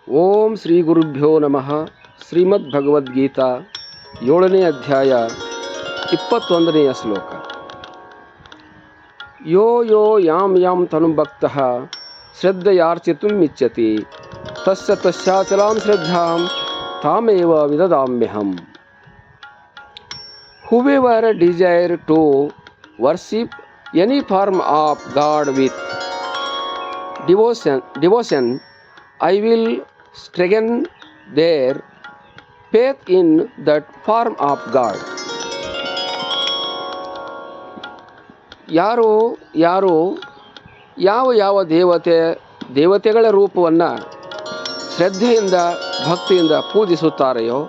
ಓಂ ಶ್ರೀ ಗುರುಭ್ಯೋ ನಮಃ. ಶ್ರೀಮದ್ ಭಗವದ್ಗೀತಾ 7ನೇ ಅಧ್ಯಾಯ 21ನೆಯ ಶ್ಲೋಕ. ಯೋ ಯೋ ಯಾಂ ಯಾಂ ತನುಭಕ್ತಃ ಶ್ರದ್ಧೆಯಾರ್ಚಿತುಂ ಇಚ್ಛತಿ ತಸ್ಯ ತಸ್ಯಾಚಲಾಂ ಶ್ರದ್ಧಾಂ ತಾಮೇವ ವಿದದಾಮ್ಯಹಂ. Whoever desire to worship any form of God with devotion, I will strengthen their faith in that form of God. ಯಾರು ಯಾವ ದೇವತೆಗಳ ರೂಪವನ್ನು ಶ್ರದ್ಧೆಯಿಂದ ಭಕ್ತಿಯಿಂದ ಪೂಜಿಸುತ್ತಾರೆಯೋ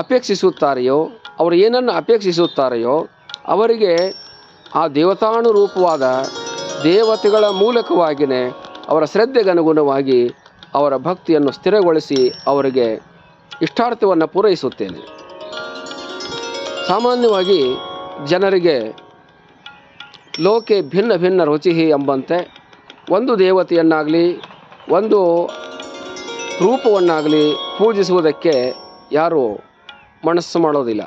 ಅಪೇಕ್ಷಿಸುತ್ತಾರೆಯೋ, ಅವರು ಏನನ್ನು ಅಪೇಕ್ಷಿಸುತ್ತಾರೆಯೋ ಅವರಿಗೆ ಆ ದೇವತಾನುರೂಪವಾದ ದೇವತೆಗಳ ಮೂಲಕವಾಗಿಯೇ ಅವರ ಶ್ರದ್ಧೆಗನುಗುಣವಾಗಿ ಅವರ ಭಕ್ತಿಯನ್ನು ಸ್ಥಿರಗೊಳಿಸಿ ಅವರಿಗೆ ಇಷ್ಟಾರ್ಥವನ್ನು ಪೂರೈಸುತ್ತೇನೆ. ಸಾಮಾನ್ಯವಾಗಿ ಜನರಿಗೆ ಲೋಕೆ ಭಿನ್ನ ಭಿನ್ನ ರುಚಿ ಎಂಬಂತೆ ಒಂದು ದೇವತೆಯನ್ನಾಗಲಿ ಒಂದು ರೂಪವನ್ನಾಗಲಿ ಪೂಜಿಸುವುದಕ್ಕೆ ಯಾರೂ ಮನಸ್ಸು ಮಾಡೋದಿಲ್ಲ.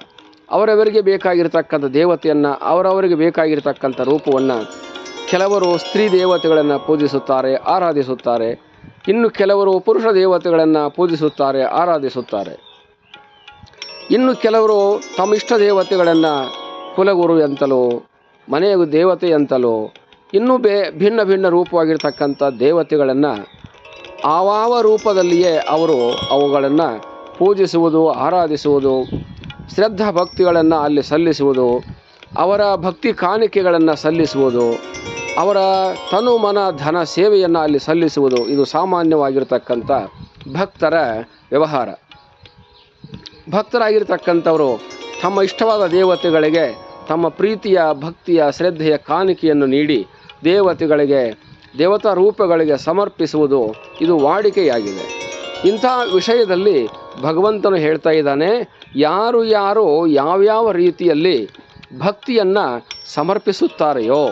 ಅವರವರಿಗೆ ಬೇಕಾಗಿರ್ತಕ್ಕಂಥ ದೇವತೆಯನ್ನು, ಅವರವರಿಗೆ ಬೇಕಾಗಿರ್ತಕ್ಕಂಥ ರೂಪವನ್ನು ಕೆಲವರು ಸ್ತ್ರೀ ದೇವತೆಗಳನ್ನು ಪೂಜಿಸುತ್ತಾರೆ, ಆರಾಧಿಸುತ್ತಾರೆ. ಇನ್ನು ಕೆಲವರು ಪುರುಷ ದೇವತೆಗಳನ್ನು ಪೂಜಿಸುತ್ತಾರೆ, ಆರಾಧಿಸುತ್ತಾರೆ. ಇನ್ನು ಕೆಲವರು ತಮ್ಮ ಇಷ್ಟ ದೇವತೆಗಳನ್ನು ಕುಲಗುರು ಎಂತಲೋ ಮನೆಯ ದೇವತೆ ಎಂತಲೋ ಇನ್ನೂ ಭಿನ್ನ ಭಿನ್ನ ರೂಪವಾಗಿರ್ತಕ್ಕಂಥ ದೇವತೆಗಳನ್ನು ಆವಾವ ರೂಪದಲ್ಲಿಯೇ ಅವರು ಅವುಗಳನ್ನು ಪೂಜಿಸುವುದು, ಆರಾಧಿಸುವುದು, ಶ್ರದ್ಧಾ ಭಕ್ತಿಗಳನ್ನು ಅಲ್ಲಿ ಸಲ್ಲಿಸುವುದು, ಅವರ ಭಕ್ತಿ ಕಾಣಿಕೆಗಳನ್ನು ಸಲ್ಲಿಸುವುದು, ಅವರ ತನು ಮನ ಧನ ಸೇವೆಯನ್ನು ಅಲ್ಲಿ ಸಲ್ಲಿಸುವುದು ಇದು ಸಾಮಾನ್ಯವಾಗಿರ್ತಕ್ಕಂಥ ಭಕ್ತರ ವ್ಯವಹಾರ. ಭಕ್ತರಾಗಿರ್ತಕ್ಕಂಥವರು ತಮ್ಮ ಇಷ್ಟವಾದ ದೇವತೆಗಳಿಗೆ ತಮ್ಮ ಪ್ರೀತಿಯ ಭಕ್ತಿಯ ಶ್ರದ್ಧೆಯ ಕಾಣಿಕೆಯನ್ನು ನೀಡಿ ದೇವತೆಗಳಿಗೆ ದೇವತಾ ರೂಪಗಳಿಗೆ ಸಮರ್ಪಿಸುವುದು ಇದು ವಾಡಿಕೆಯಾಗಿದೆ. ಇಂಥ ವಿಷಯದಲ್ಲಿ ಭಗವಂತನು ಹೇಳ್ತಾ ಇದ್ದಾನೆ, ಯಾರು ಯಾವ್ಯಾವ ರೀತಿಯಲ್ಲಿ ಭಕ್ತಿಯನ್ನು ಸಮರ್ಪಿಸುತ್ತಾರೆಯೋ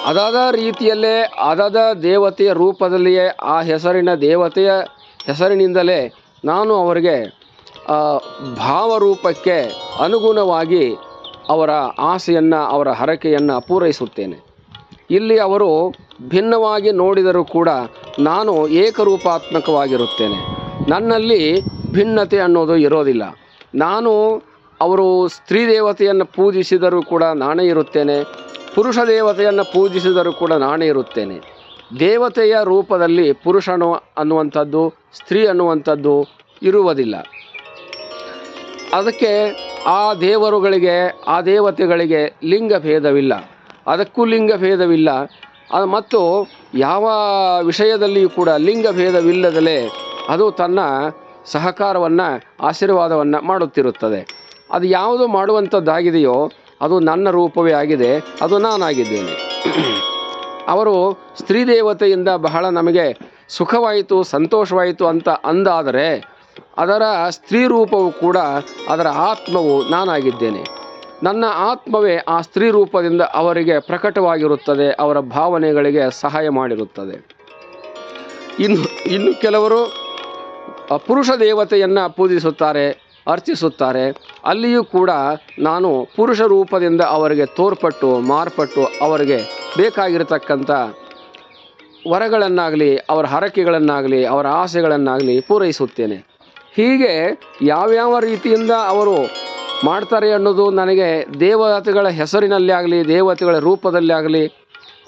ಅದಾದ ರೀತಿಯಲ್ಲೇ ಅದಾದ ದೇವತೆಯ ರೂಪದಲ್ಲಿಯೇ ಆ ದೇವತೆಯ ಹೆಸರಿನಿಂದಲೇ ನಾನು ಅವರಿಗೆ ಭಾವರೂಪಕ್ಕೆ ಅನುಗುಣವಾಗಿ ಅವರ ಆಸೆಯನ್ನು, ಅವರ ಹರಕೆಯನ್ನು ಪೂರೈಸುತ್ತೇನೆ. ಇಲ್ಲಿ ಅವರು ಭಿನ್ನವಾಗಿ ನೋಡಿದರೂ ಕೂಡ ನಾನು ಏಕರೂಪಾತ್ಮಕವಾಗಿರುತ್ತೇನೆ. ನನ್ನಲ್ಲಿ ಭಿನ್ನತೆ ಅನ್ನೋದು ಇರೋದಿಲ್ಲ. ಅವರು ಸ್ತ್ರೀ ದೇವತೆಯನ್ನು ಪೂಜಿಸಿದರೂ ಕೂಡ ನಾನೇ ಇರುತ್ತೇನೆ, ಪುರುಷ ದೇವತೆಯನ್ನು ಪೂಜಿಸಿದರೂ ಕೂಡ ನಾನೇ ಇರುತ್ತೇನೆ. ದೇವತೆಯ ರೂಪದಲ್ಲಿ ಪುರುಷನು ಅನ್ನುವಂಥದ್ದು, ಸ್ತ್ರೀ ಅನ್ನುವಂಥದ್ದು ಇರುವುದಿಲ್ಲ. ಅದಕ್ಕೆ ಆ ದೇವರುಗಳಿಗೆ, ಆ ದೇವತೆಗಳಿಗೆ ಲಿಂಗಭೇದವಿಲ್ಲ, ಅದಕ್ಕೂ ಲಿಂಗಭೇದವಿಲ್ಲ. ಮತ್ತು ಯಾವ ವಿಷಯದಲ್ಲಿಯೂ ಕೂಡ ಲಿಂಗಭೇದವಿಲ್ಲದಲೇ ಅದು ತನ್ನ ಸಹಕಾರವನ್ನು, ಆಶೀರ್ವಾದವನ್ನು ಮಾಡುತ್ತಿರುತ್ತದೆ. ಅದು ಯಾವುದು ಮಾಡುವಂಥದ್ದಾಗಿದೆಯೋ ಅದು ನನ್ನ ರೂಪವೇ ಆಗಿದೆ, ಅದು ನಾನಾಗಿದ್ದೇನೆ. ಅವರು ಸ್ತ್ರೀ ದೇವತೆಯಿಂದ ಬಹಳ ನಮಗೆ ಸುಖವಾಯಿತು, ಸಂತೋಷವಾಯಿತು ಅಂತ ಅಂದಾದರೆ ಅದರ ಸ್ತ್ರೀ ರೂಪವು ಕೂಡ ಅದರ ಆತ್ಮವು ನಾನಾಗಿದ್ದೇನೆ. ನನ್ನ ಆತ್ಮವೇ ಆ ಸ್ತ್ರೀ ರೂಪದಿಂದ ಅವರಿಗೆ ಪ್ರಕಟವಾಗಿರುತ್ತದೆ, ಅವರ ಭಾವನೆಗಳಿಗೆ ಸಹಾಯ ಮಾಡಿರುತ್ತದೆ. ಇನ್ನು ಕೆಲವರು ಪುರುಷ ದೇವತೆಯನ್ನು ಪೂಜಿಸುತ್ತಾರೆ, ಅರ್ಚಿಸುತ್ತಾರೆ. ಅಲ್ಲಿಯೂ ಕೂಡ ನಾನು ಪುರುಷ ರೂಪದಿಂದ ಅವರಿಗೆ ಮಾರ್ಪಟ್ಟು ಅವರಿಗೆ ಬೇಕಾಗಿರತಕ್ಕಂಥ ವರಗಳನ್ನಾಗಲಿ, ಅವರ ಹರಕೆಗಳನ್ನಾಗಲಿ, ಅವರ ಆಸೆಗಳನ್ನಾಗಲಿ ಪೂರೈಸುತ್ತೇನೆ. ಹೀಗೆ ಯಾವ್ಯಾವ ರೀತಿಯಿಂದ ಅವರು ಮಾಡ್ತಾರೆ ಅನ್ನೋದು ನನಗೆ ದೇವತೆಗಳ ಹೆಸರಿನಲ್ಲಿ ಆಗಲಿ, ದೇವತೆಗಳ ರೂಪದಲ್ಲಿ ಆಗಲಿ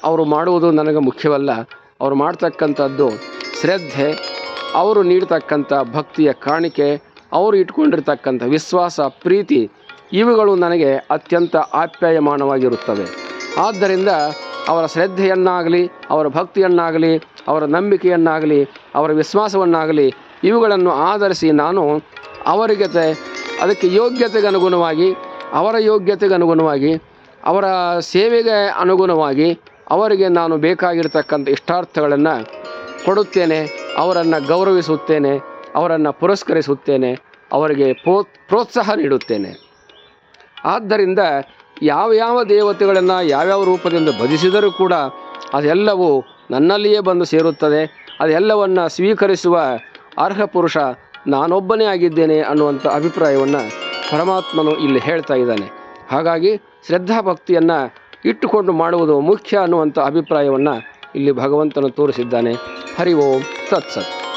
ಅವರು ಮಾಡುವುದು ನನಗೆ ಮುಖ್ಯವಲ್ಲ. ಅವರು ಮಾಡ್ತಕ್ಕಂಥದ್ದು ಶ್ರದ್ಧೆ, ಅವರು ನೀಡ್ತಕ್ಕಂಥ ಭಕ್ತಿಯ ಕಾಣಿಕೆ, ಅವರು ಇಟ್ಕೊಂಡಿರ್ತಕ್ಕಂಥ ವಿಶ್ವಾಸ, ಪ್ರೀತಿ ಇವುಗಳು ನನಗೆ ಅತ್ಯಂತ ಆಪ್ಯಾಯಮಾನವಾಗಿರುತ್ತವೆ. ಆದ್ದರಿಂದ ಅವರ ಶ್ರದ್ಧೆಯನ್ನಾಗಲಿ, ಅವರ ಭಕ್ತಿಯನ್ನಾಗಲಿ, ಅವರ ನಂಬಿಕೆಯನ್ನಾಗಲಿ, ಅವರ ವಿಶ್ವಾಸವನ್ನಾಗಲಿ ಇವುಗಳನ್ನು ಆಧರಿಸಿ ನಾನು ಅವರಿಗೆ ಅದಕ್ಕೆ ಯೋಗ್ಯತೆಗೆ ಅನುಗುಣವಾಗಿ, ಅವರ ಯೋಗ್ಯತೆಗೆ ಅನುಗುಣವಾಗಿ, ಅವರ ಸೇವೆಗೆ ಅನುಗುಣವಾಗಿ ಅವರಿಗೆ ನಾನು ಬೇಕಾಗಿರ್ತಕ್ಕಂಥ ಇಷ್ಟಾರ್ಥಗಳನ್ನು ಕೊಡುತ್ತೇನೆ, ಅವರನ್ನು ಗೌರವಿಸುತ್ತೇನೆ, ಅವರನ್ನು ಪುರಸ್ಕರಿಸುತ್ತೇನೆ, ಅವರಿಗೆ ಪ್ರೋತ್ಸಾಹ ನೀಡುತ್ತೇನೆ. ಆದ್ದರಿಂದ ಯಾವ ದೇವತೆಗಳನ್ನು ಯಾವ್ಯಾವ ರೂಪದಿಂದ ಭಜಿಸಿದರೂ ಕೂಡ ಅದೆಲ್ಲವೂ ನನ್ನಲ್ಲಿಯೇ ಬಂದು ಸೇರುತ್ತದೆ. ಅದೆಲ್ಲವನ್ನು ಸ್ವೀಕರಿಸುವ ಅರ್ಹ ಪುರುಷ ನಾನೊಬ್ಬನೇ ಆಗಿದ್ದೇನೆ ಅನ್ನುವಂಥ ಅಭಿಪ್ರಾಯವನ್ನು ಪರಮಾತ್ಮನು ಇಲ್ಲಿ ಹೇಳ್ತಾ ಇದ್ದಾನೆ. ಹಾಗಾಗಿ ಶ್ರದ್ಧಾಭಕ್ತಿಯನ್ನು ಇಟ್ಟುಕೊಂಡು ಮಾಡುವುದು ಮುಖ್ಯ ಅನ್ನುವಂಥ ಅಭಿಪ್ರಾಯವನ್ನು ಇಲ್ಲಿ ಭಗವಂತನು ತೋರಿಸಿದ್ದಾನೆ. ಹರಿ ಓಂ ತತ್ಸತ್.